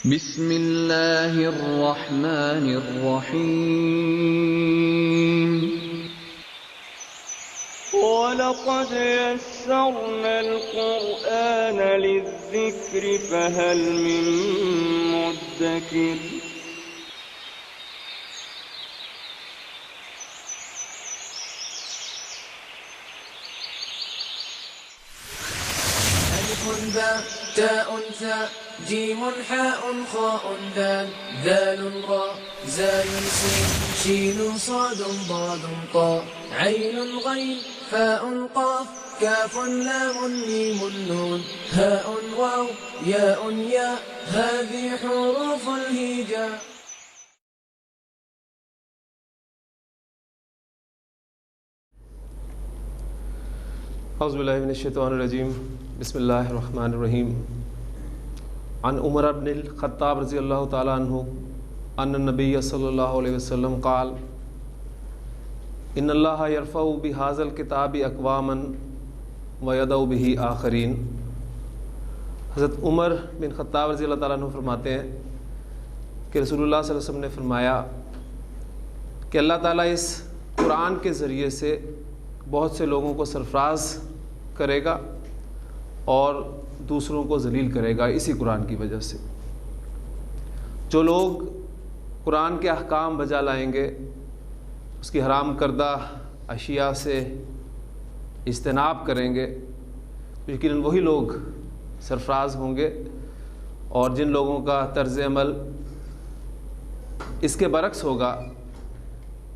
بسم اللہ الرحمن الرحیم وَلَقَدْ يَسَّرْنَا الْقُرْآنَ لِلذِّكْرِ فَهَلْ مِن مُّدَّكِرٍ ألف باء تاء ثاء جيم حاء خاء دال ذال راء زاي سين شين صاد ضاد طاء عين غين فاء قاف كاف لام ميم نون هاء واو ياء ياء هذه حروف الهجاء. اعوذ باللہ من الشیطان الرجیم بسم اللہ الرحمن الرحیم عن عمر بن الخطاب رضی اللہ تعالیٰ عنہ ان النبی صلی اللہ علیہ وسلم قال ان اللہ یرفع بهذا الکتاب اقواما ویضع به آخرین. حضرت عمر بن خطاب رضی اللہ تعالیٰ عنہ فرماتے ہیں کہ رسول اللہ صلی اللہ علیہ وسلم نے فرمایا کہ اللہ تعالیٰ اس قرآن کے ذریعے سے بہت سے لوگوں کو سرفراز کرے گا اور دوسروں کو ذلیل کرے گا اسی قرآن کی وجہ سے. جو لوگ قرآن کے احکام بجا لائیں گے، اس کی حرام کردہ اشیاء سے اجتناب کریں گے، یقیناً وہی لوگ سرفراز ہوں گے، اور جن لوگوں کا طرز عمل اس کے برعکس ہوگا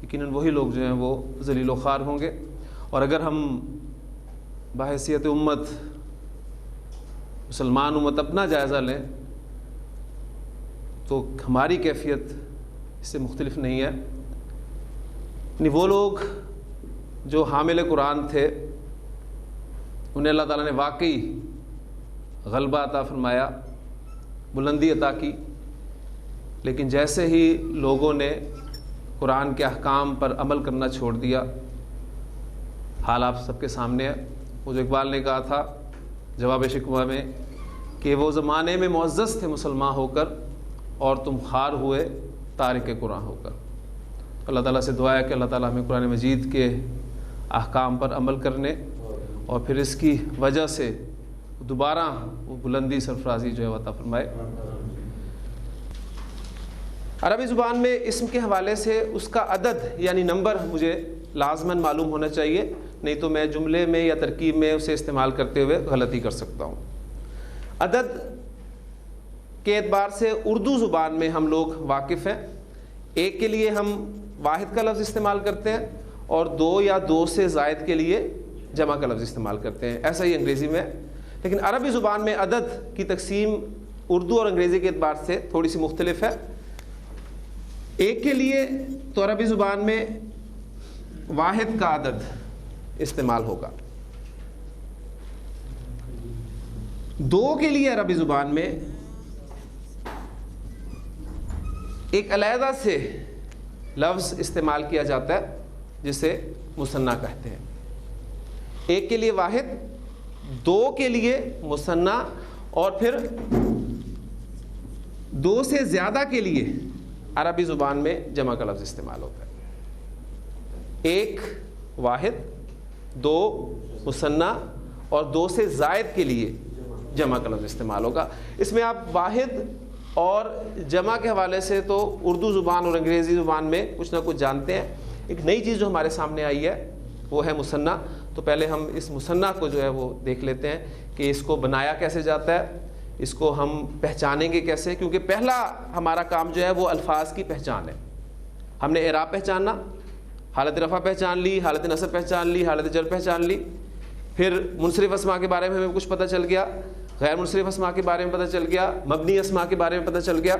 یقیناً وہی لوگ جو ہیں وہ ذلیل و خوار ہوں گے. اور اگر ہم بحیثیت امت مسلمان امت اپنا جائزہ لیں تو ہماری کیفیت اس سے مختلف نہیں ہے. یعنی وہ لوگ جو حامل قرآن تھے انہیں اللہ تعالیٰ نے واقعی غلبہ عطا فرمایا، بلندی عطا کی، لیکن جیسے ہی لوگوں نے قرآن کے احکام پر عمل کرنا چھوڑ دیا، حال آپ سب کے سامنے ہے. وہ جو اقبال نے کہا تھا جواب شکوہ میں کہ وہ زمانے میں معزز تھے مسلمان ہو کر اور تم خوار ہوئے تارک قرآن ہو کر. اللہ تعالیٰ سے دعا ہے کہ اللہ تعالیٰ ہمیں قرآن مجید کے احکام پر عمل کرنے اور پھر اس کی وجہ سے دوبارہ وہ بلندی سرفرازی جو ہے عطا فرمائے. عربی زبان میں اسم کے حوالے سے اس کا عدد یعنی نمبر مجھے لازماً معلوم ہونا چاہیے، نہیں تو میں جملے میں یا ترکیب میں اسے استعمال کرتے ہوئے غلطی کر سکتا ہوں. عدد کے اعتبار سے اردو زبان میں ہم لوگ واقف ہیں. ایک کے لیے ہم واحد کا لفظ استعمال کرتے ہیں اور دو یا دو سے زائد کے لیے جمع کا لفظ استعمال کرتے ہیں. ایسا ہی انگریزی میں، لیکن عربی زبان میں عدد کی تقسیم اردو اور انگریزی کے اعتبار سے تھوڑی سی مختلف ہے. ایک کے لیے تو عربی زبان میں واحد کا عدد استعمال ہوگا. دو کے لیے عربی زبان میں ایک علیحدہ سے لفظ استعمال کیا جاتا ہے جسے مثنیٰ کہتے ہیں. ایک کے لیے واحد، دو کے لیے مثنیٰ، اور پھر دو سے زیادہ کے لیے عربی زبان میں جمع کا لفظ استعمال ہوتا ہے. ایک واحد، دو مثنیٰ اور دو سے زائد کے لیے جمع کا لفظ استعمال ہوگا. اس میں آپ واحد اور جمع کے حوالے سے تو اردو زبان اور انگریزی زبان میں کچھ نہ کچھ جانتے ہیں. ایک نئی چیز جو ہمارے سامنے آئی ہے وہ ہے مثنیٰ. تو پہلے ہم اس مثنیٰ کو جو ہے وہ دیکھ لیتے ہیں کہ اس کو بنایا کیسے جاتا ہے، اس کو ہم پہچانیں گے کیسے، کیونکہ پہلا ہمارا کام جو ہے وہ الفاظ کی پہچان ہے. ہم نے اعراب پہچاننا، حالت رفع پہچان لی، حالت نصب پہچان لی، حالت جر پہچان لی، پھر منصرف اسماء کے بارے میں ہمیں کچھ پتہ چل گیا، غیر منصرف اسماء کے بارے میں پتہ چل گیا، مبنی اسماء کے بارے میں پتہ چل گیا،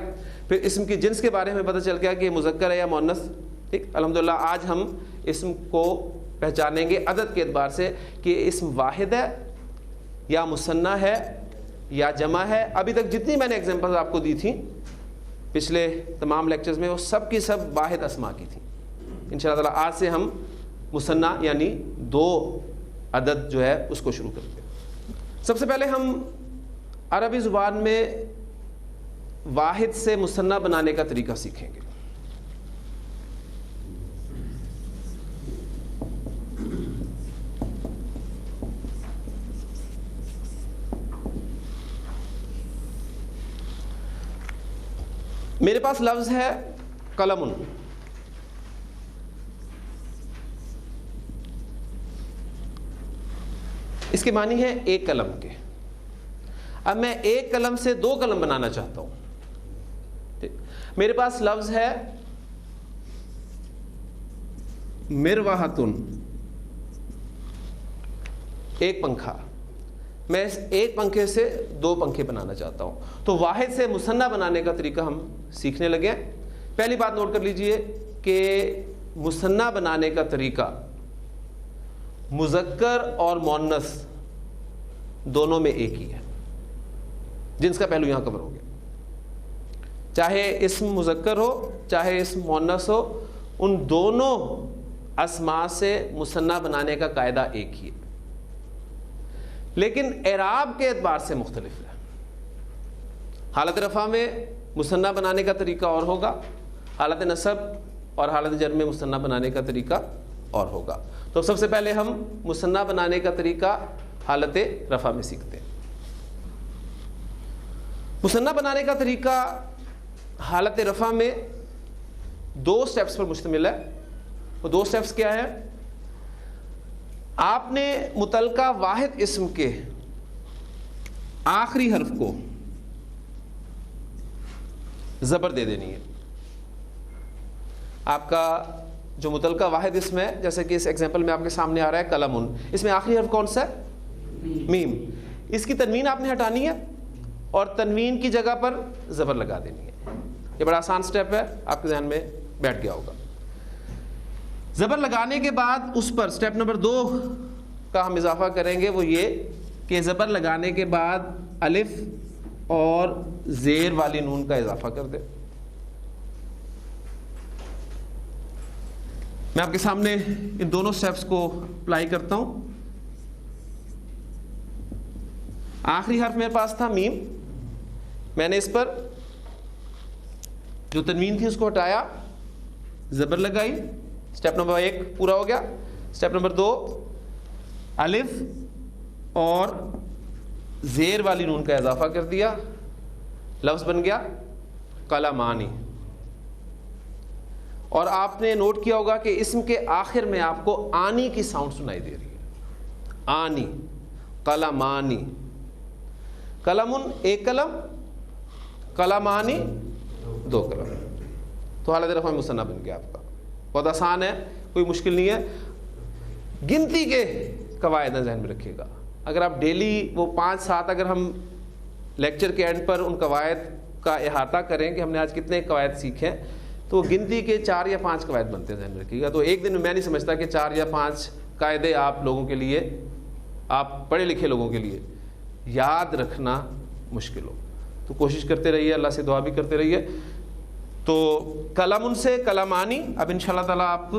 پھر اسم کی جنس کے بارے میں پتہ چل گیا کہ یہ مذکر ہے یا مؤنث. ٹھیک، الحمدللہ آج ہم اسم کو پہچانیں گے عدد کے اعتبار سے کہ اسم واحد ہے یا مثنیٰ ہے یا جمع ہے. ابھی تک جتنی میں نے ایگزامپلز آپ کو دی تھیں پچھلے تمام لیکچرز میں وہ سب کی سب واحد اسماء کی تھیں. انشاءاللہ تعالی آج سے ہم مثنیٰ یعنی دو عدد جو ہے اس کو شروع کرتے ہیں. سب سے پہلے ہم عربی زبان میں واحد سے مثنیٰ بنانے کا طریقہ سیکھیں گے. میرے پاس لفظ ہے قلم. اس کے معنی ہے ایک قلم کے. اب میں ایک قلم سے دو قلم بنانا چاہتا ہوں. میرے پاس لفظ ہے مروحتن، ایک پنکھا. میں اس ایک پنکھے سے دو پنکھے بنانا چاہتا ہوں. تو واحد سے مثنیٰ بنانے کا طریقہ ہم سیکھنے لگے ہیں. پہلی بات نوٹ کر لیجئے کہ مثنیٰ بنانے کا طریقہ مذکر اور مؤنث دونوں میں ایک ہی ہے، جنس کا پہلو یہاں کور ہو گیا. چاہے اسم مذکر ہو چاہے اسم مؤنث ہو، ان دونوں اسماء سے مثنیٰ بنانے کا قاعدہ ایک ہی ہے، لیکن اعراب کے اعتبار سے مختلف ہے. حالت رفع میں مثنیٰ بنانے کا طریقہ اور ہوگا، حالت نصب اور حالت جر میں مثنیٰ بنانے کا طریقہ اور ہوگا. تو سب سے پہلے ہم مثنیٰ بنانے کا طریقہ حالت رفع میں سیکھتے ہیں. مثنیٰ بنانے کا طریقہ حالت رفع میں دو سٹیپس پر مشتمل ہے. وہ دو سٹیپس کیا ہے؟ آپ نے متعلقہ واحد اسم کے آخری حرف کو زبر دے دینی ہے. آپ کا جو متعلقہ واحد اسم ہے، جیسے کہ اس ایگزامپل میں آپ کے سامنے آ رہا ہے قلم، اس میں آخری حرف کون سا ہے؟ میم. اس کی تنوین آپ نے ہٹانی ہے اور تنوین کی جگہ پر زبر لگا دینی ہے. یہ بڑا آسان سٹیپ ہے، آپ کے ذہن میں بیٹھ گیا ہوگا. زبر لگانے کے بعد اس پر سٹیپ نمبر 2 کا ہم اضافہ کریں گے، وہ یہ کہ زبر لگانے کے بعد الف اور زیر والی نون کا اضافہ کر دیں. میں آپ کے سامنے ان دونوں سٹیپس کو اپلائی کرتا ہوں. آخری حرف میرے پاس تھا میم، میں نے اس پر جو تنوین تھی اس کو ہٹایا، زبر لگائی. سٹیپ نمبر 1 پورا ہو گیا. سٹیپ نمبر 2 الف اور زیر والی نون کا اضافہ کر دیا، لفظ بن گیا قلمانی. اور آپ نے نوٹ کیا ہوگا کہ اسم کے آخر میں آپ کو آنی کی ساؤنڈ سنائی دے رہی ہے. آنی، قلمانی. قلمن ایک قلم، قلمانی دو قلم. تو حالت رفع مثنیٰ بن گیا آپ کا. بہت آسان ہے، کوئی مشکل نہیں ہے. گنتی کے قواعد ذہن میں رکھیے گا. اگر آپ ڈیلی وہ 5-7 اگر ہم لیکچر کے اینڈ پر ان قواعد کا احاطہ کریں کہ ہم نے آج کتنے قواعد سیکھے، تو گنتی کے 4 یا 5 قواعد بنتے ہیں، ذہن میں رکھیے گا. تو ایک دن میں نہیں سمجھتا کہ 4 یا 5 قاعدے آپ لوگوں کے لیے، آپ پڑھے لکھے لوگوں کے لیے یاد رکھنا مشکل ہو. تو کوشش کرتے رہیے، اللہ سے دعا بھی کرتے رہیے. تو قلم سے قلمانی. اب انشاءاللہ تعالیٰ آپ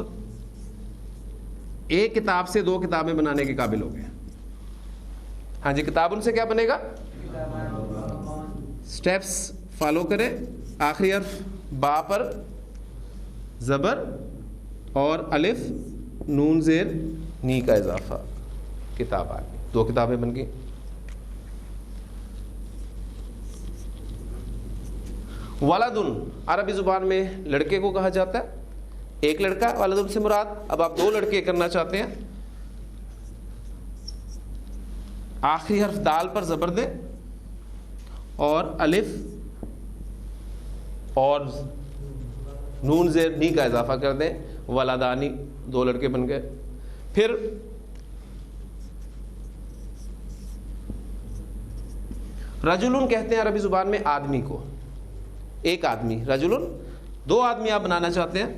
ایک کتاب سے 2 کتابیں بنانے کے قابل ہو گئے. ہاں جی، کتاب ان سے کیا بنے گا؟ سٹیپس فالو کریں. آخری حرف با پر زبر اور الف نون زیر نی کا اضافہ، کتاب آ گئی. 2 کتابیں بن گئی. ولدن عربی زبان میں لڑکے کو کہا جاتا ہے. ایک لڑکا، ولدن سے مراد. اب آپ 2 لڑکے کرنا چاہتے ہیں، آخری حرف دال پر زبر دیں اور الف اور نون زیر نی کا اضافہ کر دیں. ولدانی، 2 لڑکے بن گئے. پھر رجلن کہتے ہیں عربی زبان میں آدمی کو. ایک آدمی، رجلن. 2 آدمی آپ بنانا چاہتے ہیں،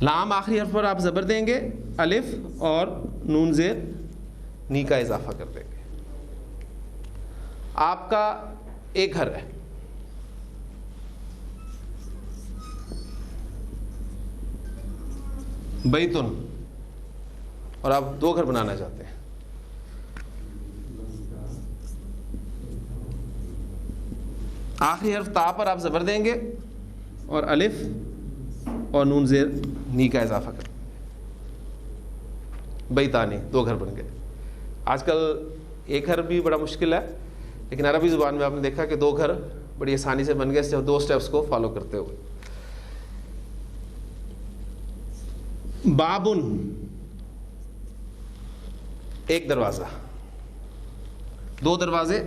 لام آخری حرف پر آپ زبر دیں گے، الف اور نون زیر نی کا اضافہ کر دیں گے. آپ کا ایک گھر ہے، بیتن، اور آپ 2 گھر بنانا چاہتے ہیں. آخری حرف تا پر آپ زبر دیں گے اور الف اور نون زیر نی کا اضافہ کریں. بیتانی 2 گھر بن گئے. آج کل ایک گھر بھی بڑا مشکل ہے، لیکن عربی زبان میں آپ نے دیکھا کہ 2 گھر بڑی آسانی سے بن گئے صرف 2 سٹیپس کو فالو کرتے ہوئے. بابن 1 دروازہ، 2 دروازے.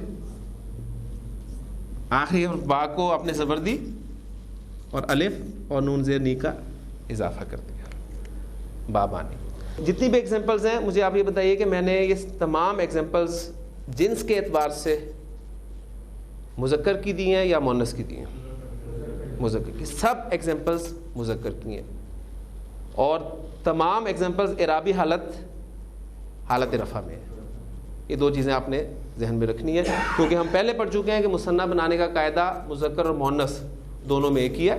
آخری با کو آپ نے زبر دی اور الف اور نون زیر نی کا اضافہ کر دیا. بابانی. جتنی بھی ایگزامپلز ہیں مجھے آپ یہ بتائیے کہ میں نے یہ تمام ایگزامپلز جنس کے اعتبار سے مذکر کی دی ہیں یا مؤنث کی دی ہیں؟ مذکر کی. سب ایگزامپلز مذکر کی ہیں اور تمام ایگزامپلز اعرابی حالت رفع میں ہیں. یہ 2 چیزیں آپ نے ذہن میں رکھنی ہے، کیونکہ ہم پہلے پڑھ چکے ہیں کہ مثنیٰ بنانے کا قاعدہ مذکر اور مؤنث دونوں میں ایک ہی ہے،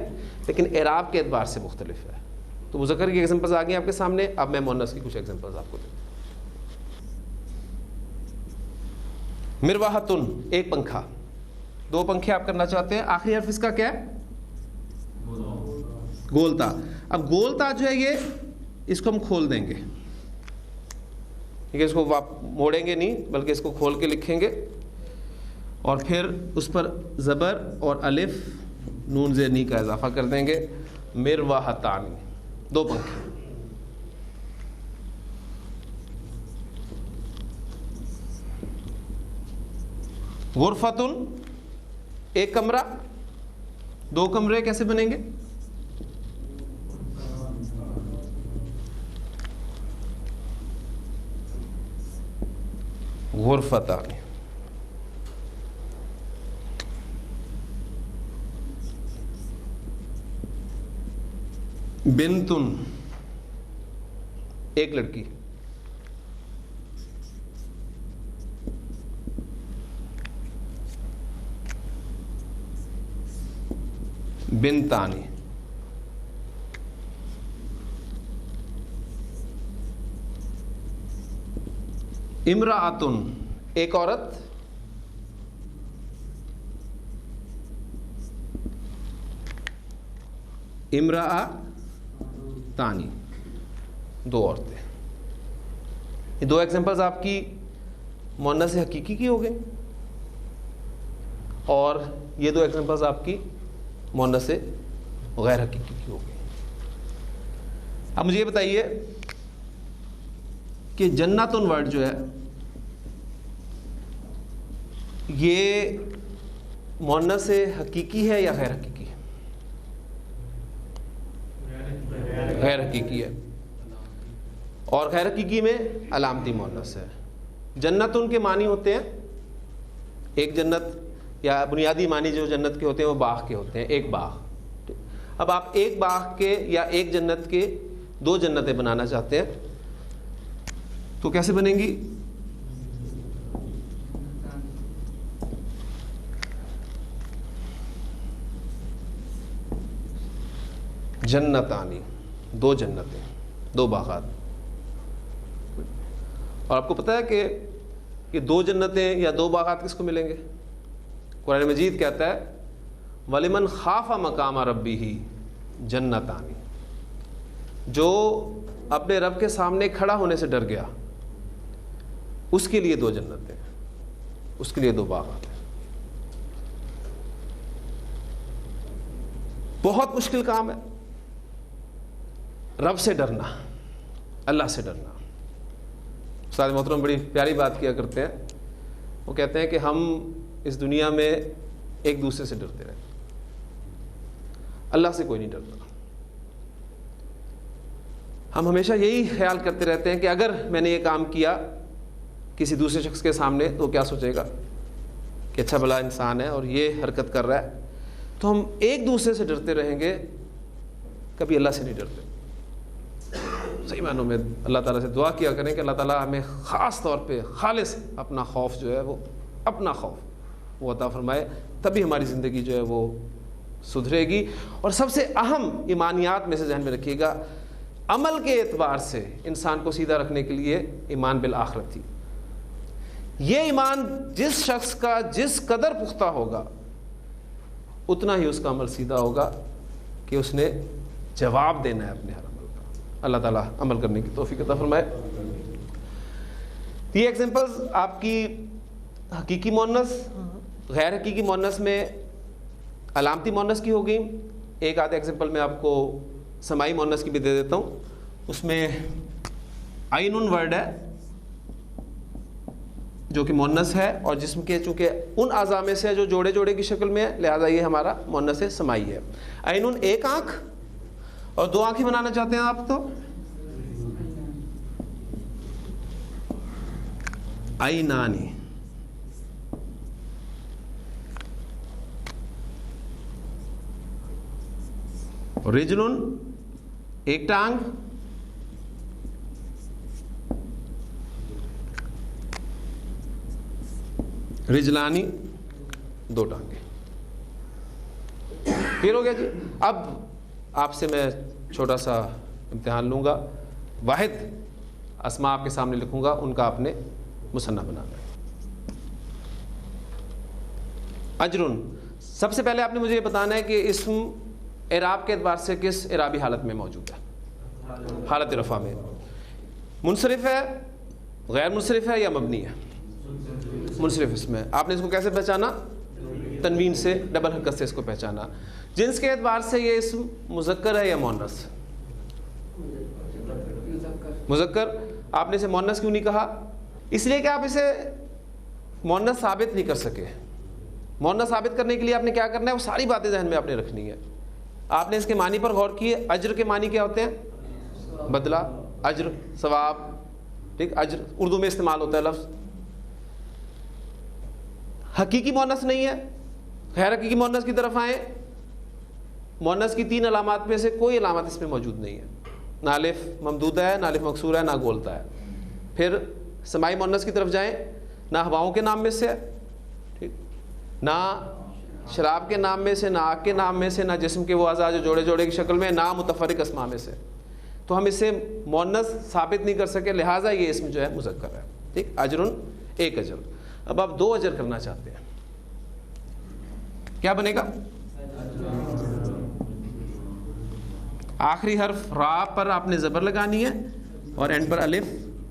لیکن اعراب کے اعتبار سے مختلف ہے. تو مذکر کی ایگزامپلز آ گئی آپ کے سامنے. اب میں مؤنث کی کچھ ایگزامپلز آپ کو دوں. مروحتن 1 پنکھا. 2 پنکھے آپ کرنا چاہتے ہیں. آخری حرف اس کا کیا ہے؟ گولتا. اب گولتا جو ہے یہ اس کو ہم کھول دیں گے، ٹھیک ہے. اس کو آپ موڑیں گے نہیں بلکہ اس کو کھول کے لکھیں گے اور پھر اس پر زبر اور الف نون زیر نی کا اضافہ کر دیں گے. مروحتان 2 پنکھے. غرفتن 1 کمرہ. 2 کمرے کیسے بنیں گے؟ غرفتان. بنتن 1 لڑکی. بنتانی. امرأتن 1 عورت. امرأتانی 2 عورتیں. یہ 2 ایگزامپلز آپ کی مؤنث حقیقی کی ہو گئی اور یہ 2 ایگزامپلز آپ کی مؤنث غیر حقیقی کی ہو گئی. اب مجھے یہ بتائیے کہ جنتن ورڈ جو ہے یہ مؤنث حقیقی ہے یا غیر حقیقی ہے؟ غیر حقیقی ہے. اور غیر حقیقی میں علامتی مؤنث ہے. جنتن کے معنی ہوتے ہیں ایک جنت، یا بنیادی معنی جو جنت کے ہوتے ہیں وہ باغ کے ہوتے ہیں، ایک باغ. اب آپ ایک باغ کے یا ایک جنت کے 2 جنتیں بنانا چاہتے ہیں تو کیسے بنیں گی؟ جنتانی 2 جنتیں، 2 باغات. اور آپ کو پتہ ہے کہ یہ 2 جنتیں یا 2 باغات کس کو ملیں گے؟ قرآن مجید کہتا ہے وَلِمَنْ خَافَ مَقَامَ رَبِّهِ جَنَّتَانِ. جو اپنے رب کے سامنے کھڑا ہونے سے ڈر گیا اس کے لیے 2 جنتیں، اس کے لیے 2 باغات ہیں. بہت مشکل کام ہے رب سے ڈرنا، اللہ سے ڈرنا. استاد محترم بڑی پیاری بات کیا کرتے ہیں. وہ کہتے ہیں کہ ہم اس دنیا میں ایک دوسرے سے ڈرتے رہتے، اللہ سے کوئی نہیں ڈرتا. ہم ہمیشہ یہی خیال کرتے رہتے ہیں کہ اگر میں نے یہ کام کیا کسی دوسرے شخص کے سامنے تو کیا سوچے گا کہ اچھا بھلا انسان ہے اور یہ حرکت کر رہا ہے. تو ہم ایک دوسرے سے ڈرتے رہیں گے، کبھی اللہ سے نہیں ڈرتے. صحیح معنوں میں اللہ تعالیٰ سے دعا کیا کریں کہ اللہ تعالیٰ ہمیں خاص طور پہ خالص اپنا خوف جو ہے وہ اپنا خوف وہ عطا فرمائے، تبھی ہماری زندگی جو ہے وہ سدھرے گی. اور سب سے اہم ایمانیات میں سے ذہن میں رکھیے گا، عمل کے اعتبار سے انسان کو سیدھا رکھنے کے لیے ایمان بالآخرت تھی. یہ ایمان جس شخص کا جس قدر پختہ ہوگا اتنا ہی اس کا عمل سیدھا ہوگا کہ اس نے جواب دینا ہے اپنے ہر عمل کا۔ اللہ تعالیٰ عمل کرنے کی توفیق عطا فرمائے۔ یہ ایگزامپلز آپ کی حقیقی مؤنث، غیر حقیقی مؤنث میں علامتی مؤنث کی ہو گئی۔ ایک آدھے ایگزامپل میں آپ کو سماعی مؤنث کی بھی دے دیتا ہوں۔ اس میں عین ورڈ ہے جو کہ مؤنث ہے، اور جسم کے چونکہ ان اعضاء میں سے ہے جو جوڑے جوڑے کی شکل میں ہے، لہذا یہ ہمارا مؤنث سماعی ہے۔ عین ایک آنکھ اور دو آنکھیں بنانا چاہتے ہیں آپ تو عینانی۔ رجل ایک ٹانگ، رجلانی دو ٹانگیں۔ کلیئر ہو گیا جی؟ اب آپ سے میں چھوٹا سا امتحان لوں گا، واحد اسماء آپ کے سامنے لکھوں گا، ان کا آپ نے مثنیٰ بنانا ہے۔ اجرن، سب سے پہلے آپ نے مجھے یہ بتانا ہے کہ اسم اعراب کے اعتبار سے کس اعرابی حالت میں موجود ہے؟ حالت رفع میں۔ منصرف ہے، غیر منصرف ہے یا مبنی ہے؟ منصرف اسم ہے۔ آپ نے اس کو کیسے پہچانا؟ تنوین سے، ڈبل حرکت سے اس کو پہچانا۔ جنس کے اعتبار سے یہ اسم مذکر ہے یا مؤنث؟ مذکر۔ آپ نے اسے مؤنث کیوں نہیں کہا؟ اس لیے کہ آپ اسے مؤنث ثابت نہیں کر سکے۔ مؤنث ثابت کرنے کے لیے آپ نے کیا کرنا ہے؟ وہ ساری باتیں ذہن میں آپ نے رکھنی ہے۔ آپ نے اس کے معنی پر غور کیے۔ اجر کے معنی کیا ہوتے ہیں؟ بدلہ، اجر، ثواب، ٹھیک، اجر اردو میں استعمال ہوتا ہے لفظ۔ حقیقی مؤنث نہیں ہے، غیر حقیقی مؤنث کی طرف آئیں۔ مؤنث کی 3 علامات میں سے کوئی علامت اس میں موجود نہیں ہے، نہ الف ممدودہ ہے، نہ الف مکسورہ ہے، نہ گولتا ہے۔ پھر سماعی مؤنث کی طرف جائیں، نہ ہواؤں کے نام میں سے ہے، ٹھیک، نہ شراب کے نام میں سے، نہ آگ کے نام میں سے، نہ جسم کے وہ اعضاء جو جوڑے جوڑے کی شکل میں، نہ متفرق اسماء میں سے۔ تو ہم اسے مؤنث ثابت نہیں کر سکے، لہٰذا یہ اسم جو ہے مذکر ہے، ٹھیک۔ اجرن ایک اجر۔ اب آپ 2 اجر کرنا چاہتے ہیں، کیا بنے گا؟ آخری حرف را پر آپ نے زبر لگانی ہے اور اینڈ پر الف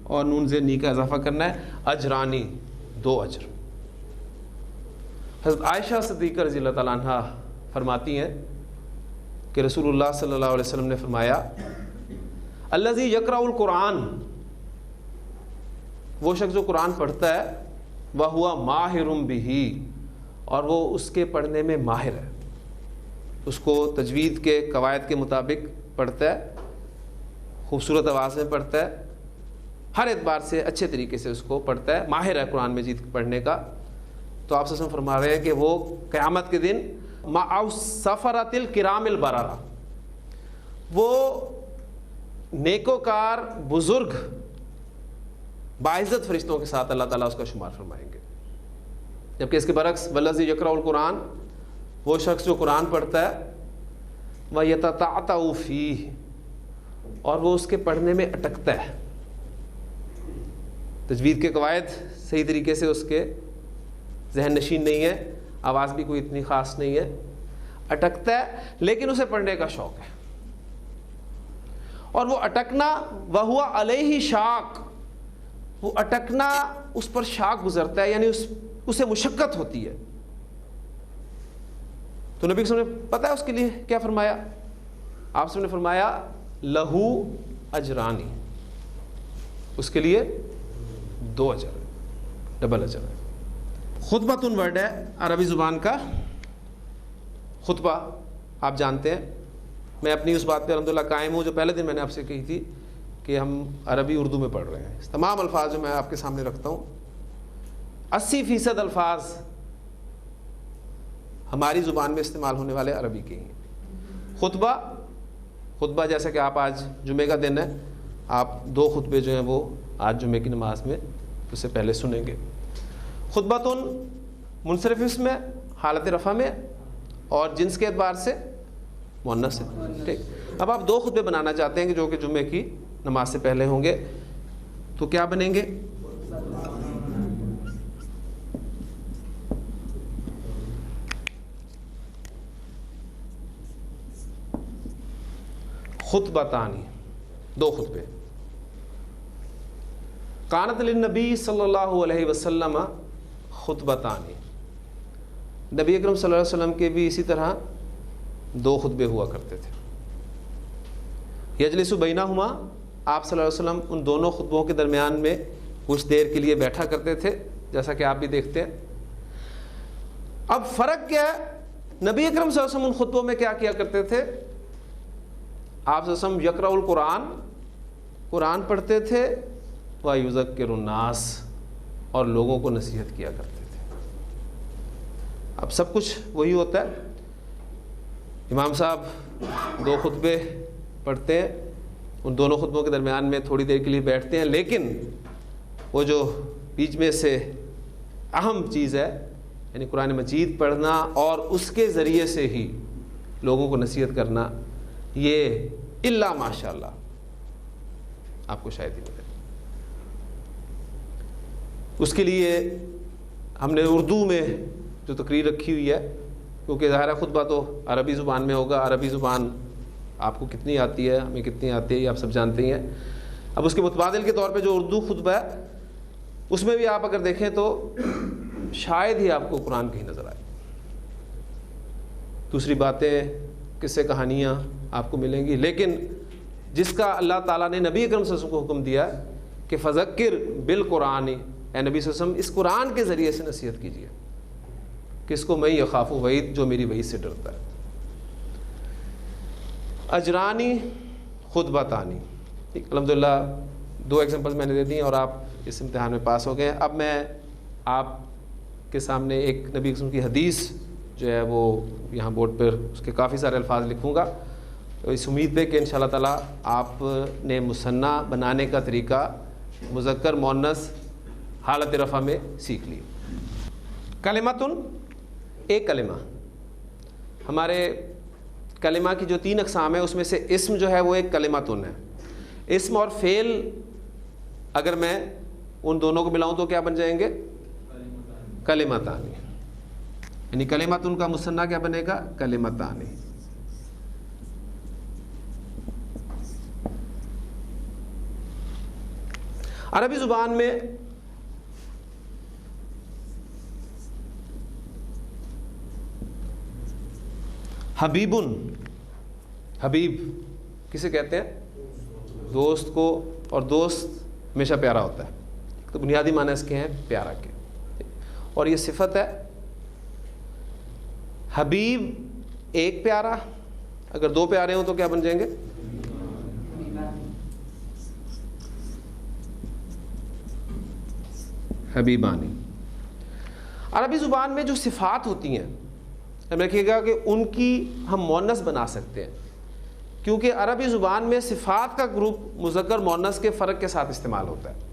اور نون زیر نی کا اضافہ کرنا ہے۔ اجرانی 2 اجر۔ حضرت عائشہ صدیقہ رضی اللہ تعالیٰ عنہ فرماتی ہیں کہ رسول اللہ صلی اللہ علیہ وسلم نے فرمایا، الذی یقرأ القرآن، وہ شخص جو قرآن پڑھتا ہے، وہو ماہر بہ، اور وہ اس کے پڑھنے میں ماہر ہے، اس کو تجوید کے قواعد کے مطابق پڑھتا ہے، خوبصورت آواز میں پڑھتا ہے، ہر اعتبار سے اچھے طریقے سے اس کو پڑھتا ہے، ماہر ہے قرآن مجید پڑھنے کا۔ تو آپ سے فرما رہے ہیں کہ وہ قیامت کے دن مع سفرۃ الکرام البررہ، وہ نیکوکار بزرگ باعزت فرشتوں کے ساتھ اللہ تعالیٰ اس کا شمار فرمائیں گے۔ جبکہ اس کے برعکس والذی یقرأ القرآن، وہ شخص جو قرآن پڑھتا ہے، وَيَتَتَعْتَعُ فِيهِ، اور وہ اس کے پڑھنے میں اٹکتا ہے، تجوید کے قواعد صحیح طریقے سے اس کے ذہن نشین نہیں ہے، آواز بھی کوئی اتنی خاص نہیں ہے، اٹکتا ہے، لیکن اسے پڑھنے کا شوق ہے۔ اور وہ اٹکنا وَهُوَ عَلَيْهِ شَاق، وہ اٹکنا اس پر شاق گزرتا ہے، یعنی اسے مشقت ہوتی ہے۔ تو نبی صلی اللہ علیہ وسلم نے پتہ ہے اس کے لیے کیا فرمایا؟ آپ نے فرمایا لہو اجرانی، اس کے لیے 2 اجر، ڈبل اجر ہے۔ خطبۃ ورڈ ہے عربی زبان کا، خطبہ آپ جانتے ہیں۔ میں اپنی اس بات پہ الحمدللہ قائم ہوں جو پہلے دن میں نے آپ سے کہی تھی کہ ہم عربی اردو میں پڑھ رہے ہیں۔ تمام الفاظ جو میں آپ کے سامنے رکھتا ہوں، 80% الفاظ ہماری زبان میں استعمال ہونے والے عربی کے ہیں۔ خطبہ جیسا کہ آپ آج جمعے کا دن ہے، آپ 2 خطبے جو ہیں وہ آج جمعے کی نماز میں اس سے پہلے سنیں گے۔ خطبۃن منصرف اسم ہے، حالت رفع میں، اور جنس کے اعتبار سے مؤنث ہے، ٹھیک۔ اب آپ 2 خطبے بنانا چاہتے ہیں کہ جو کہ جمعے کی نماز سے پہلے ہوں گے، تو کیا بنیں گے؟ خطبتانی، دو خطبے. کانت للنبی صلی اللہ علیہ وسلم خطبتانی، نبی اکرم صلی اللہ علیہ وسلم کے بھی اسی طرح دو خطبے ہوا کرتے تھے. یجلس بینہما، آپ صلی اللہ علیہ وسلم ان دونوں خطبوں کے درمیان میں کچھ دیر کے لیے بیٹھا کرتے تھے، جیسا کہ آپ بھی دیکھتے ہیں. اب فرق کیا ہے؟ نبی اکرم صلی اللہ علیہ وسلم ان خطبوں میں کیا کیا کرتے تھے؟ آپ صلی اللہ علیہ وسلم یقرأ القرآن، قرآن پڑھتے تھے، وَيُذَكِّرُ النَّاسَ، اور لوگوں کو نصیحت کیا کرتے تھے. اب سب کچھ وہی ہوتا ہے. امام صاحب دو خطبے پڑھتے ہیں، ان دونوں خطبوں کے درمیان میں تھوڑی دیر کے لیے بیٹھتے ہیں، لیکن وہ جو بیچ میں سے اہم چیز ہے، یعنی قرآن مجید پڑھنا اور اس کے ذریعے سے ہی لوگوں کو نصیحت کرنا، یہ الا ماشاء اللہ آپ کو شاید ہی ملے. اس کے لیے ہم نے اردو میں جو تقریر رکھی ہوئی ہے، کیونکہ ظاہرہ خطبہ تو عربی زبان میں ہوگا. عربی زبان آپ کو کتنی آتی ہے، ہمیں کتنی آتی ہے، یہ آپ سب جانتے ہی ہیں. اب اس کے متبادل کے طور پہ جو اردو خطبہ ہے، اس میں بھی آپ اگر دیکھیں تو شاید ہی آپ کو قرآن کہیں نظر آئے. دوسری باتیں، قصے، کہانیاں آپ کو ملیں گی، لیکن جس کا اللہ تعالیٰ نے نبی اکرم صلی اللہ علیہ وسلم کو حکم دیا کہ فذکر بالقرآن، اے نبی صلی اللہ علیہ وسلم اس قرآن کے ذریعے سے نصیحت کیجیے. کس کو؟ میں یخاف وعید، جو میری وعید سے ڈرتا ہے. اجرانی خطبتانی، الحمدللہ دو ایگزامپلز میں نے دے دی اور آپ اس امتحان میں پاس ہو گئے. اب میں آپ کے سامنے ایک نبی قسم کی حدیث جو ہے وہ یہاں بورڈ پر اس کے کافی سارے الفاظ لکھوں گا، تو اس امید پہ کہ انشاءاللہ تعالیٰ آپ نے مثنیٰ بنانے کا طریقہ مذکر مؤنث حالت رفع میں سیکھ لی. کلمتن، ایک کلمہ. ہمارے کلمہ کی جو 3 اقسام ہیں، اس میں سے اسم جو ہے وہ ایک کلمتن ہے. اسم اور فعل اگر میں ان دونوں کو ملاؤں تو کیا بن جائیں گے؟ کلمتانی. یعنی کلمتن کا مثنیٰ کیا بنے گا؟ کلمتانی. عربی زبان میں حبیبن، حبیب کسے کہتے ہیں؟ دوست کو، اور دوست ہمیشہ پیارا ہوتا ہے. تو بنیادی معنی اس کے ہیں پیارا کے، اور یہ صفت ہے. حبیب ایک پیارا، اگر 2 پیارے ہوں تو کیا بن جائیں گے؟ حبیبانی. عربی زبان میں جو صفات ہوتی ہیں، ہم دیکھیے گا کہ ان کی ہم مؤنث بنا سکتے ہیں، کیونکہ عربی زبان میں صفات کا گروپ مذکر مؤنث کے فرق کے ساتھ استعمال ہوتا ہے.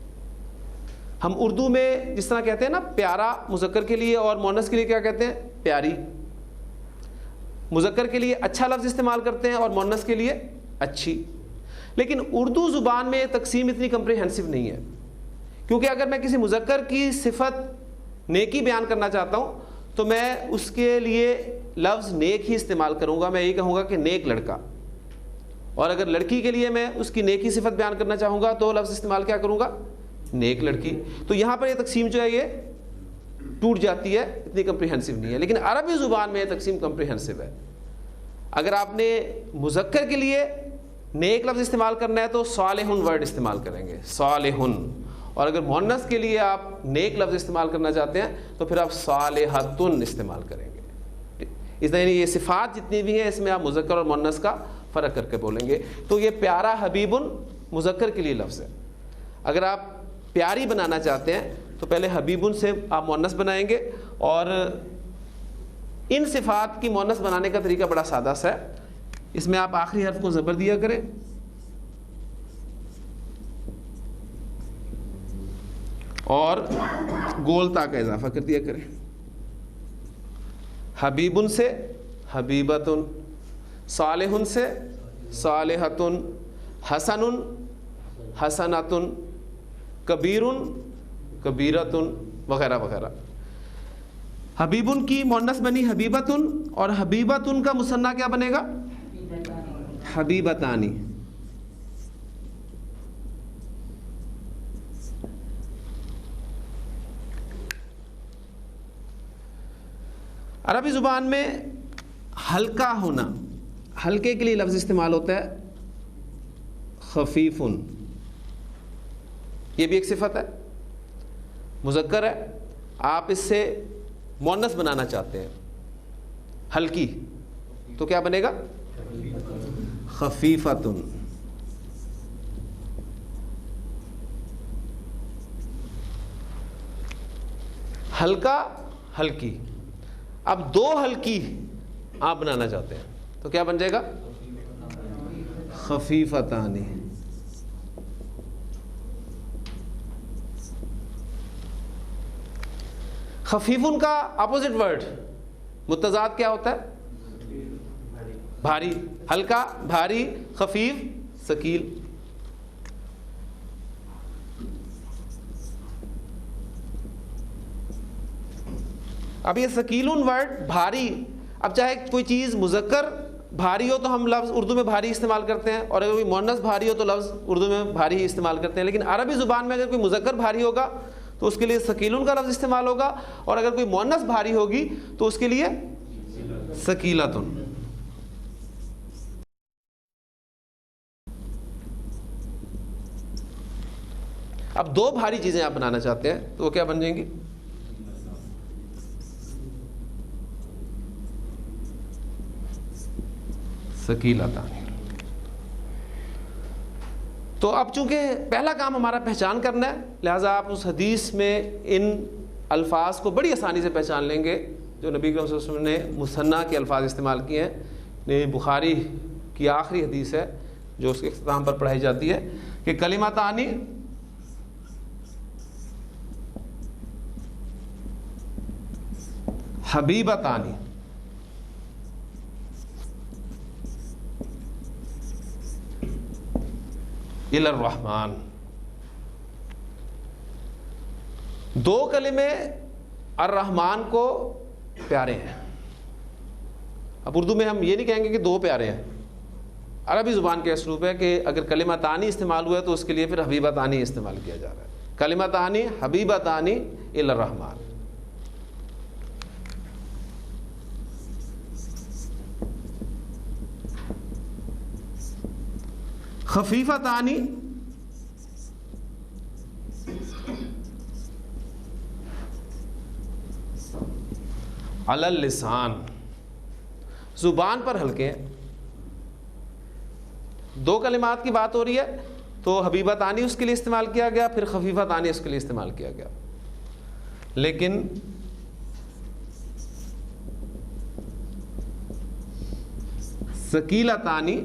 ہم اردو میں جس طرح کہتے ہیں نا پیارا مذکر کے لیے، اور مؤنث کے لیے کیا کہتے ہیں؟ پیاری. مذکر کے لیے اچھا لفظ استعمال کرتے ہیں اور مؤنث کے لیے اچھی. لیکن اردو زبان میں یہ تقسیم اتنی کمپریہنسو نہیں ہے، کیونکہ اگر میں کسی مذکر کی صفت نیکی بیان کرنا چاہتا ہوں تو میں اس کے لیے لفظ نیک ہی استعمال کروں گا. میں یہی کہوں گا کہ نیک لڑکا. اور اگر لڑکی کے لیے میں اس کی نیکی صفت بیان کرنا چاہوں گا تو لفظ استعمال کیا کروں گا؟ نیک لڑکی. تو یہاں پر یہ تقسیم جو ہے یہ ٹوٹ جاتی ہے، اتنی کمپریہنسو نہیں ہے. لیکن عربی زبان میں یہ تقسیم کمپریہنسو ہے. اگر آپ نے مذکر کے لیے نیک لفظ استعمال کرنا ہے تو صالحن ورڈ استعمال کریں گے، صالحن. اور اگر مؤنث کے لیے آپ نیک لفظ استعمال کرنا چاہتے ہیں تو پھر آپ صالحتن استعمال کریں گے. اس طرح یہ صفات جتنی بھی ہیں اس میں آپ مذکر اور مؤنث کا فرق کر کے بولیں گے. تو یہ پیارا حبیبن مذکر کے لیے لفظ ہے. اگر آپ پیاری بنانا چاہتے ہیں تو پہلے حبیبن سے آپ مؤنث بنائیں گے. اور ان صفات کی مؤنث بنانے کا طریقہ بڑا سادہ سا ہے. اس میں آپ آخری حرف کو زبر دیا کریں اور گول تا کا اضافہ کر دیا کریں. حبیبن سے حبیبتن، صالحن سے صالحتن، حسنن حسنتن، کبیرن کبیرتن، وغیرہ وغیرہ. حبیبن کی مؤنث بنی حبیبتن، اور حبیبتن کا مثنیٰ کیا بنے گا؟ حبیبتانی. عربی زبان میں ہلکا ہونا، ہلکے کے لیے لفظ استعمال ہوتا ہے خفیفن. یہ بھی ایک صفت ہے، مذکر ہے، آپ اس سے مؤنث بنانا چاہتے ہیں ہلکی، تو کیا بنے گا؟ خفیفتن. ہلکا، ہلکی. اب دو ہلکی آپ بنانا چاہتے ہیں تو کیا بن جائے گا؟ خفیفتان. خفیفن کا اپوزٹ ورڈ متضاد کیا ہوتا ہے؟ بھاری. ہلکا بھاری، خفیف ثقیل. اب یہ ثقیلن ورڈ بھاری، اب چاہے کوئی چیز مذکر بھاری ہو تو ہم لفظ اردو میں بھاری استعمال کرتے ہیں، اور اگر کوئی مؤنث بھاری ہو تو لفظ اردو میں بھاری ہی استعمال کرتے ہیں. لیکن عربی زبان میں اگر کوئی مذکر بھاری ہوگا تو اس کے لیے ثقیلن کا لفظ استعمال ہوگا، اور اگر کوئی مؤنث بھاری ہوگی تو اس کے لیے ثقیلتن. اب دو بھاری چیزیں آپ بنانا چاہتے ہیں تو وہ کیا بن جائیں گی؟ ثقیلتان. تو اب چونکہ پہلا کام ہمارا پہچان کرنا ہے، لہٰذا آپ اس حدیث میں ان الفاظ کو بڑی آسانی سے پہچان لیں گے جو نبی کریم صلی اللہ علیہ وسلم نے مثنیٰ کے الفاظ استعمال کیے ہیں. بخاری کی آخری حدیث ہے جو اس کے اختتام پر پڑھائی جاتی ہے کہ کلمتان حبیبتان الی الرحمن. دو کلمے الرحمن کو پیارے ہیں. اب اردو میں ہم یہ نہیں کہیں گے کہ دو پیارے ہیں، عربی زبان کے اسلوب ہے کہ اگر کلمہ تانی استعمال ہوا ہے تو اس کے لیے پھر حبیبہ تانی استعمال کیا جا رہا ہے. کلمہ تانی حبیبہ تانی الی الرحمن. خفیفتان علی اللسان، زبان پر ہلکے ہیں. دو کلمات کی بات ہو رہی ہے تو حبیبتانی اس کے لیے استعمال کیا گیا، پھر خفیفتانی اس کے لیے استعمال کیا گیا. لیکن ثقیلتانی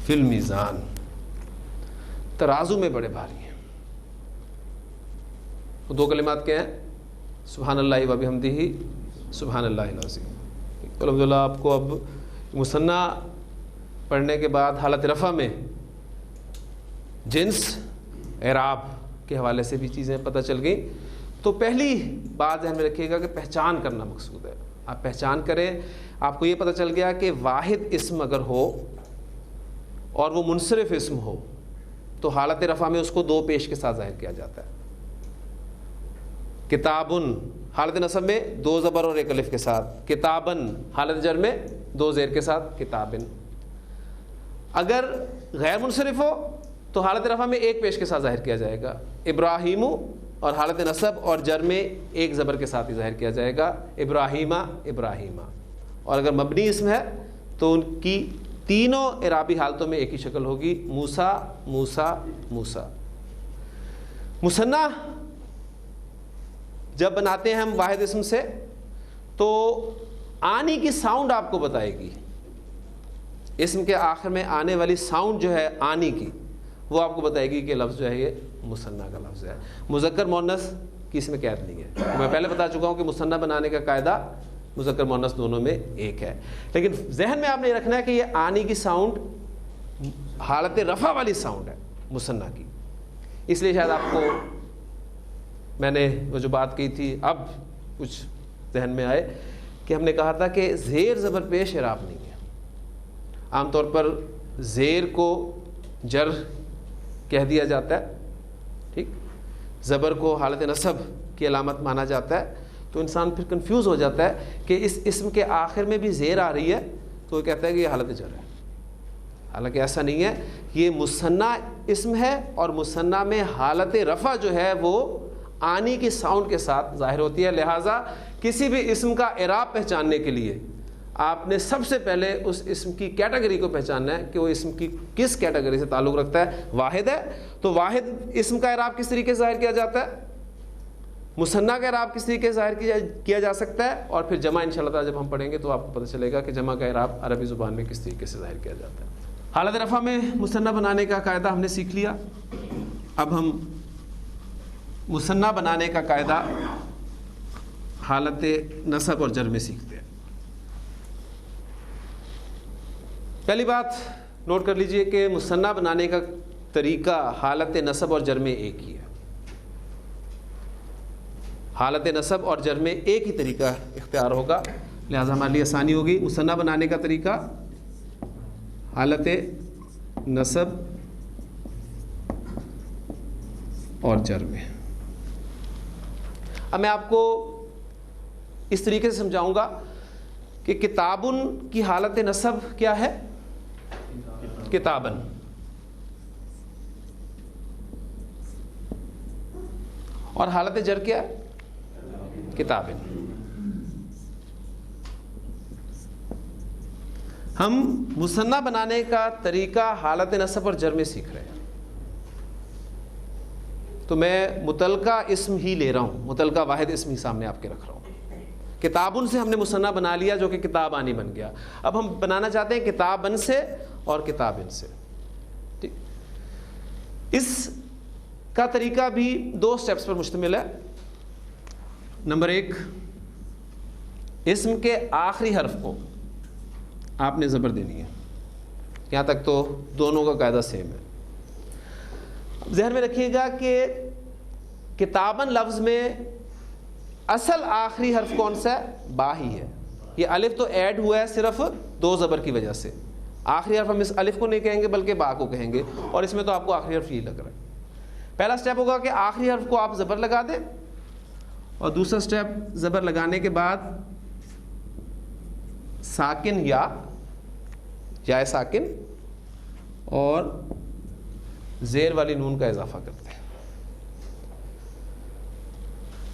فی المیزان، ترازو میں بڑے بھاری ہیں. وہ دو کلمات کیا ہیں؟ سبحان اللہ و بحمدہ سبحان اللہ العظیم. تو الحمدللہ آپ کو اب مثنیٰ پڑھنے کے بعد حالت رفع میں جنس اعراب کے حوالے سے بھی چیزیں پتہ چل گئیں. تو پہلی بات ذہن میں رکھیے گا کہ پہچان کرنا مقصود ہے. آپ پہچان کریں. آپ کو یہ پتہ چل گیا کہ واحد اسم اگر ہو اور وہ منصرف اسم ہو تو حالت رفع میں اس کو دو پیش کے ساتھ ظاہر کیا جاتا ہے. کتابن حالت نصب میں دو زبر اور ایک الف کے ساتھ، کتابن حالت جر میں دو زیر کے ساتھ کتابن. اگر غیر منصرف ہو تو حالت رفع میں ایک پیش کے ساتھ ظاہر کیا جائے گا. ابراہیم، اور حالت نصب اور جر میں ایک زبر کے ساتھ ہی ظاہر کیا جائے گا، ابراہیمہ ابراہیمہ. اور اگر مبنی اسم ہے تو ان کی تینوں اعرابی حالتوں میں ایک ہی شکل ہوگی، موسیٰ موسیٰ موسیٰ. مثنیٰ جب بناتے ہیں ہم واحد اسم سے تو آنی کی ساؤنڈ آپ کو بتائے گی. اسم کے آخر میں آنے والی ساؤنڈ جو ہے آنی کی، وہ آپ کو بتائے گی کہ لفظ جو ہے یہ مثنیٰ کا لفظ ہے. مذکر مؤنث کی اس میں قید نہیں ہے. میں پہلے بتا چکا ہوں کہ مثنیٰ بنانے کا قاعدہ مذکر مؤنث دونوں میں ایک ہے. لیکن ذہن میں آپ نے یہ رکھنا ہے کہ یہ آنی کی ساؤنڈ حالت رفع والی ساؤنڈ ہے مثنیٰ کی. اس لیے شاید آپ کو میں نے وہ جو بات کی تھی اب کچھ ذہن میں آئے کہ ہم نے کہا تھا کہ زیر زبر پیش اعراب نہیں ہے. عام طور پر زیر کو جر کہہ دیا جاتا ہے، ٹھیک، زبر کو حالت نصب کی علامت مانا جاتا ہے، تو انسان پھر کنفیوز ہو جاتا ہے کہ اس اسم کے آخر میں بھی زیر آ رہی ہے، تو وہ کہتا ہے کہ یہ حالت جر ہے. حالانکہ ایسا نہیں ہے، یہ مثنیٰ اسم ہے اور مثنیٰ میں حالت رفع جو ہے وہ آنی کی ساؤنڈ کے ساتھ ظاہر ہوتی ہے. لہٰذا کسی بھی اسم کا اعراب پہچاننے کے لیے آپ نے سب سے پہلے اس اسم کی کیٹیگری کو پہچاننا ہے کہ وہ اسم کی کس کیٹیگری سے تعلق رکھتا ہے. واحد ہے تو واحد اسم کا اعراب کس طریقے سے ظاہر کیا جاتا ہے، مثنیٰ کا اعراب کس طریقے سے ظاہر کیا جا سکتا ہے، اور پھر جمع انشاءاللہ تعالیٰ جب ہم پڑھیں گے تو آپ کو پتہ چلے گا کہ جمع کا اعراب عربی زبان میں کس طریقے سے ظاہر کیا جاتا ہے. حالت رفع میں مثنیٰ بنانے کا قاعدہ ہم نے سیکھ لیا. اب ہم مثنیٰ بنانے کا قاعدہ حالت نصب اور جر میں سیکھتے ہیں. پہلی بات نوٹ کر لیجئے کہ مثنیٰ بنانے کا طریقہ حالت نصب اور جر میں ایک ہی ہے. حالت نصب اور جر میں ایک ہی طریقہ اختیار ہوگا، لہذا ہمارے لیے آسانی ہوگی. مثنیٰ بنانے کا طریقہ حالت نصب اور جر میں. اب میں آپ کو اس طریقے سے سمجھاؤں گا کہ کتابن کی حالت نصب کیا ہے، کتابن، اور حالت جر کیا ہے، کتابن. ہم مثنیٰ بنانے کا طریقہ حالت نصب اور جر میں سیکھ رہے ہیں، تو میں متعلقہ اسم ہی لے رہا ہوں، متعلقہ واحد اسم ہی سامنے آپ کے رکھ رہا ہوں. کتابن سے ہم نے مثنیٰ بنا لیا جو کہ کتابانی بن گیا. اب ہم بنانا چاہتے ہیں کتابن سے اور کتابن سے. ٹھیک، اس کا طریقہ بھی 2 سٹیپس پر مشتمل ہے. نمبر 1، اسم کے آخری حرف کو آپ نے زبر دینی ہے. یہاں تک تو دونوں کا قاعدہ سیم ہے. ذہن میں رکھیے گا کہ کتابن لفظ میں اصل آخری حرف کون سا ہے، با ہی ہے. یہ الف تو ایڈ ہوا ہے صرف 2 زبر کی وجہ سے. آخری حرف ہم اس الف کو نہیں کہیں گے بلکہ با کو کہیں گے، اور اس میں تو آپ کو آخری حرف یہی لگ رہا ہے. پہلا سٹیپ ہوگا کہ آخری حرف کو آپ زبر لگا دیں، اور دوسرا سٹیپ زبر لگانے کے بعد ساکن یا ساکن اور زیر والی نون کا اضافہ کرتے ہیں.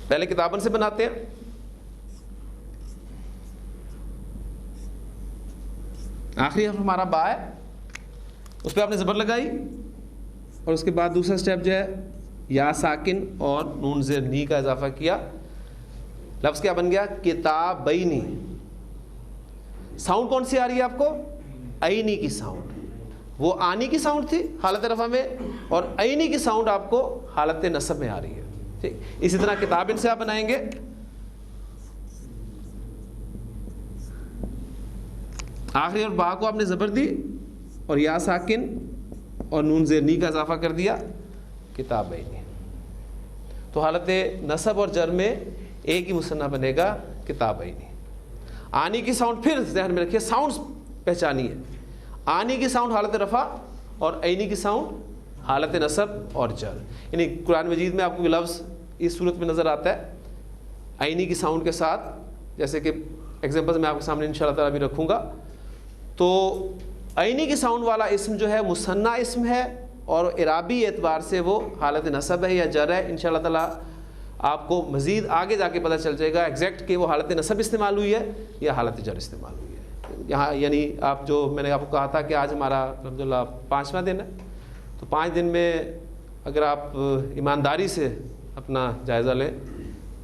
پہلے کتابن سے بناتے ہیں. آخری حرف ہمارا با ہے، اس پہ آپ نے زبر لگائی، اور اس کے بعد دوسرا سٹیپ جو ہے یا ساکن اور نون زیر نی کا اضافہ کیا. لفظ کیا بن گیا، کتابینی. ساؤنڈ کون سی آ رہی ہے آپ کو، عینی کی ساؤنڈ. وہ آنی کی ساؤنڈ تھی حالت رفع میں، اور عینی کی ساؤنڈ آپ کو حالت نصب میں آ رہی ہے. ٹھیک، اسی طرح کتابن سے آپ بنائیں گے. آخری اور با کو آپ نے زبر دی اور یا ساکن اور نون زیر نی کا اضافہ کر دیا، کتابینی. تو حالت نصب اور جر میں ایک ہی مثنیٰ بنے گا، کتابینی. آنی کی ساؤنڈ پھر ذہن میں رکھیے، ساؤنڈ پہچانی ہے. آنی کی ساؤنڈ حالت رفع اور عینی کی ساؤنڈ حالت نصب اور جر. یعنی قرآن مجید میں آپ کو لفظ اس صورت میں نظر آتا ہے عینی کی ساؤنڈ کے ساتھ، جیسے کہ ایگزامپل میں آپ کے سامنے انشاءاللہ تعالیٰ بھی رکھوں گا. تو عینی کی ساؤنڈ والا اسم جو ہے مثنیٰ اسم ہے، اور اعرابی اعتبار سے وہ حالت نصب ہے یا جر ہے. انشاءاللہ تعالیٰ آپ کو مزید آگے جا کے پتہ چل جائے گا ایگزیکٹ کہ وہ حالت نصب استعمال ہوئی ہے یا حالت جر استعمال ہوئی ہے. یہاں یعنی آپ جو میں نے آپ کو کہا تھا کہ آج ہمارا الحمدللہ 5واں دن ہے، تو 5 دن میں اگر آپ ایمانداری سے اپنا جائزہ لیں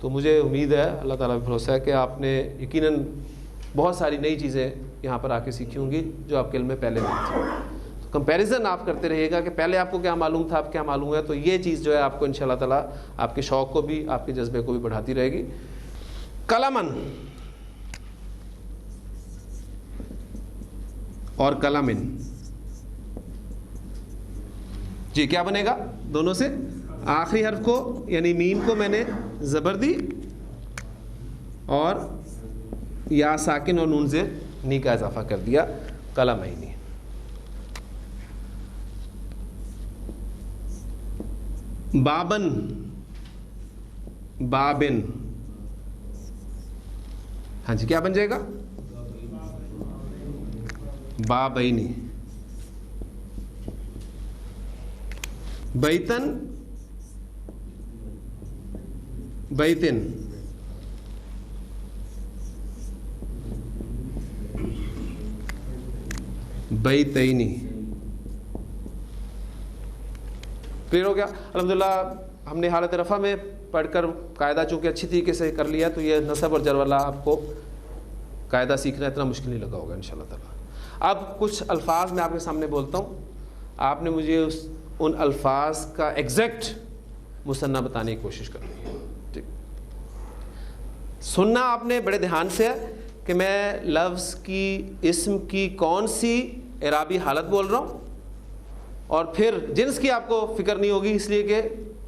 تو مجھے امید ہے، اللہ تعالیٰ پہ بھروسہ ہے کہ آپ نے یقیناً بہت ساری نئی چیزیں یہاں پر آ کے سیکھی ہوں گی جو آپ کے علم میں پہلے نہیں تھی. تو کمپیریزن آپ کرتے رہیے گا کہ پہلے آپ کو کیا معلوم تھا، اب کیا معلوم ہے. تو یہ چیز جو ہے آپ کو انشاءاللہ تعالیٰ آپ کے شوق کو بھی، آپ کے جذبے کو بھی بڑھاتی رہے گی. قلمن اور قلمن، جی کیا بنے گا دونوں سے؟ آخری حرف کو یعنی میم کو میں نے زبر دی اور یا ساکن اور نون زیر نی کا اضافہ کر دیا، قلمینی. بابن بابن. ہاں جی کیا بن جائے گا؟ بابینی. بیتن بیتن. بیتینی. کلیئر ہو گیا؟ الحمدللہ ہم نے حالت رفع میں پڑھ کر قاعدہ چونکہ اچھی طریقے سے کر لیا تو یہ نصب اور جر والا آپ کو قاعدہ سیکھنا اتنا مشکل نہیں لگا ہوگا انشاءاللہ تعالی. اب کچھ الفاظ میں آپ کے سامنے بولتا ہوں, آپ نے مجھے ان الفاظ کا ایگزیکٹ مثنیٰ بتانے کی کوشش کرنی ہے. ٹھیک, سننا آپ نے بڑے دھیان سے کہ میں لفظ کی اسم کی کون سی اعرابی حالت بول رہا ہوں, اور پھر جنس کی آپ کو فکر نہیں ہوگی اس لیے کہ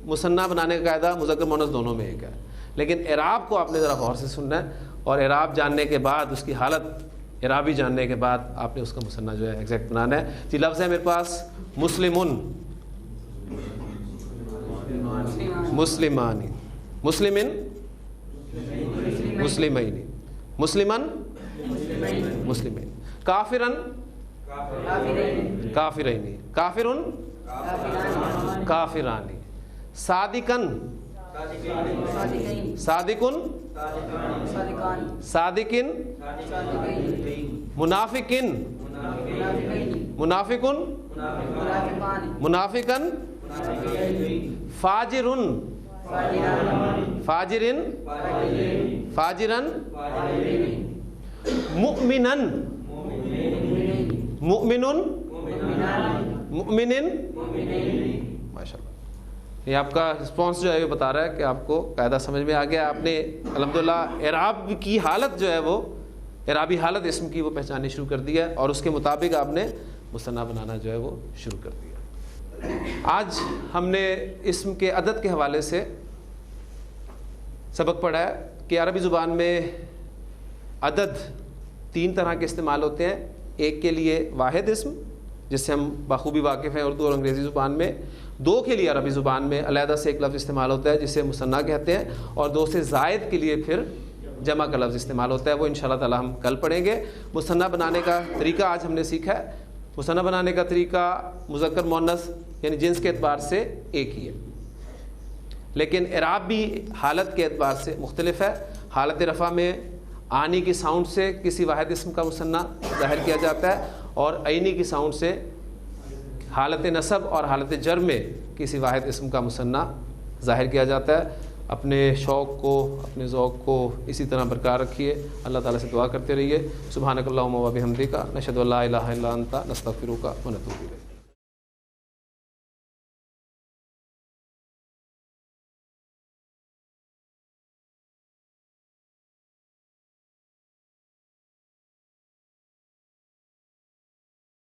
مثنیٰ بنانے کا قاعدہ مذکر مؤنث دونوں میں ایک ہے, لیکن اعراب کو آپ نے ذرا غور سے سننا ہے, اور اعراب جاننے کے بعد اس کی حالت اعرابی جاننے کے بعد آپ نے اس کا مثنیٰ جو ہے ایگزیکٹ بنانا ہے. جی لفظ ہے میرے پاس مسلمن, مسلمانی, مسلمن, مسلمینی, مسلمن, مسلمین, کافرن, کافرینی, کافرن, کافرانی, صادقن, صادقن, صادقن, منافقن, منافقن, منافقن, فاجرن, فاجرن, فاجرن, مؤمنن, مؤمنن, مؤمنن. ماشاء اللہ یہ آپ کا رسپانس جو ہے یہ بتا رہا ہے کہ آپ کو قاعدہ سمجھ میں آ گیا. آپ نے الحمدللہ اعراب کی حالت جو ہے وہ اعرابی حالت اسم کی وہ پہچاننی شروع کر دی ہے, اور اس کے مطابق آپ نے مثنیٰ بنانا جو ہے وہ شروع کر دیا. آج ہم نے اسم کے عدد کے حوالے سے سبق پڑھا ہے کہ عربی زبان میں عدد 3 طرح کے استعمال ہوتے ہیں. ایک کے لیے واحد اسم جس سے ہم بخوبی واقف ہیں اردو اور انگریزی زبان میں. 2 کے لیے عربی زبان میں علیحدہ سے ایک لفظ استعمال ہوتا ہے جسے مثنیٰ کہتے ہیں, اور 2 سے زائد کے لیے پھر جمع کا لفظ استعمال ہوتا ہے. وہ انشاءاللہ تعالی ہم کل پڑھیں گے. مثنیٰ بنانے کا طریقہ آج ہم نے سیکھا ہے. مثنیٰ بنانے کا طریقہ مذکر مؤنث یعنی جنس کے اعتبار سے ایک ہی ہے, لیکن اعرابی حالت کے اعتبار سے مختلف ہے. حالت رفع میں آنی کی ساؤنڈ سے کسی واحد اسم کا مثنیٰ ظاہر کیا جاتا ہے, اور عینی کی ساؤنڈ سے حالت نصب اور حالت جر میں کسی واحد اسم کا مثنیٰ ظاہر کیا جاتا ہے. اپنے شوق کو اپنے ذوق کو اسی طرح برقرار رکھیے. اللہ تعالیٰ سے دعا کرتے رہیے. سبحانک اللہم و بحمدک نشہد ان لا الہ الا انت نستغفرک و نتوب الیک.